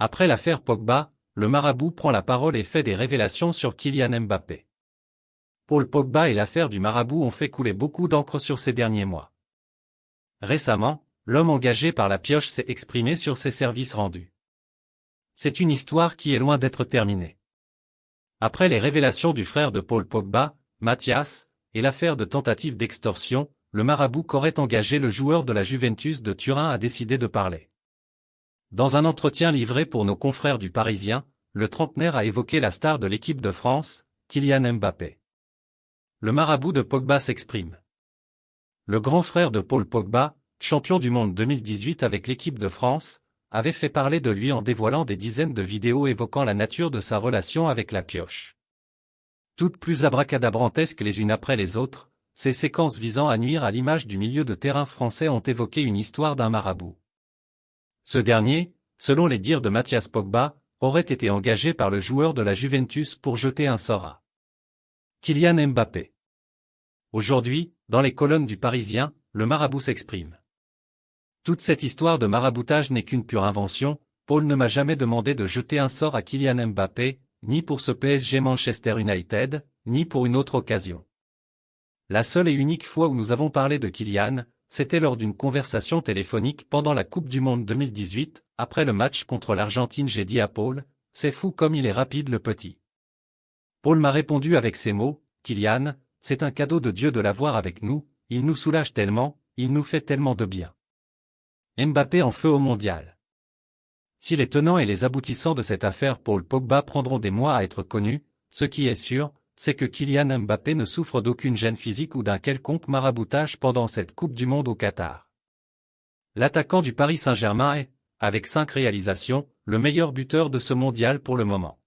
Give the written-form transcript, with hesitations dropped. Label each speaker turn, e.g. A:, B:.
A: Après l'affaire Pogba, le marabout prend la parole et fait des révélations sur Kylian Mbappé. Paul Pogba et l'affaire du marabout ont fait couler beaucoup d'encre sur ces derniers mois. Récemment, l'homme engagé par la pioche s'est exprimé sur ses services rendus. C'est une histoire qui est loin d'être terminée. Après les révélations du frère de Paul Pogba, Mathias, et l'affaire de tentative d'extorsion, le marabout qu'aurait engagé le joueur de la Juventus de Turin a décidé de parler. Dans un entretien livré pour nos confrères du Parisien, le trentenaire a évoqué la star de l'équipe de France, Kylian Mbappé. Le marabout de Pogba s'exprime. Le grand frère de Paul Pogba, champion du monde 2018 avec l'équipe de France, avait fait parler de lui en dévoilant des dizaines de vidéos évoquant la nature de sa relation avec la pioche. Toutes plus abracadabrantesques les unes après les autres, ces séquences visant à nuire à l'image du milieu de terrain français ont évoqué une histoire d'un marabout. Ce dernier, selon les dires de Mathias Pogba, aurait été engagé par le joueur de la Juventus pour jeter un sort à Kylian Mbappé. Aujourd'hui, dans les colonnes du Parisien, le marabout s'exprime. Toute cette histoire de maraboutage n'est qu'une pure invention. Paul ne m'a jamais demandé de jeter un sort à Kylian Mbappé, ni pour ce PSG Manchester United, ni pour une autre occasion. La seule et unique fois où nous avons parlé de Kylian, c'était lors d'une conversation téléphonique pendant la Coupe du Monde 2018, après le match contre l'Argentine. J'ai dit à Paul, c'est fou comme il est rapide le petit. Paul m'a répondu avec ces mots, Kylian, c'est un cadeau de Dieu de l'avoir avec nous, il nous soulage tellement, il nous fait tellement de bien. Mbappé en feu au mondial. Si les tenants et les aboutissants de cette affaire Paul Pogba prendront des mois à être connus, ce qui est sûr, c'est que Kylian Mbappé ne souffre d'aucune gêne physique ou d'un quelconque maraboutage pendant cette Coupe du Monde au Qatar. L'attaquant du Paris Saint-Germain est, avec 5 réalisations, le meilleur buteur de ce mondial pour le moment.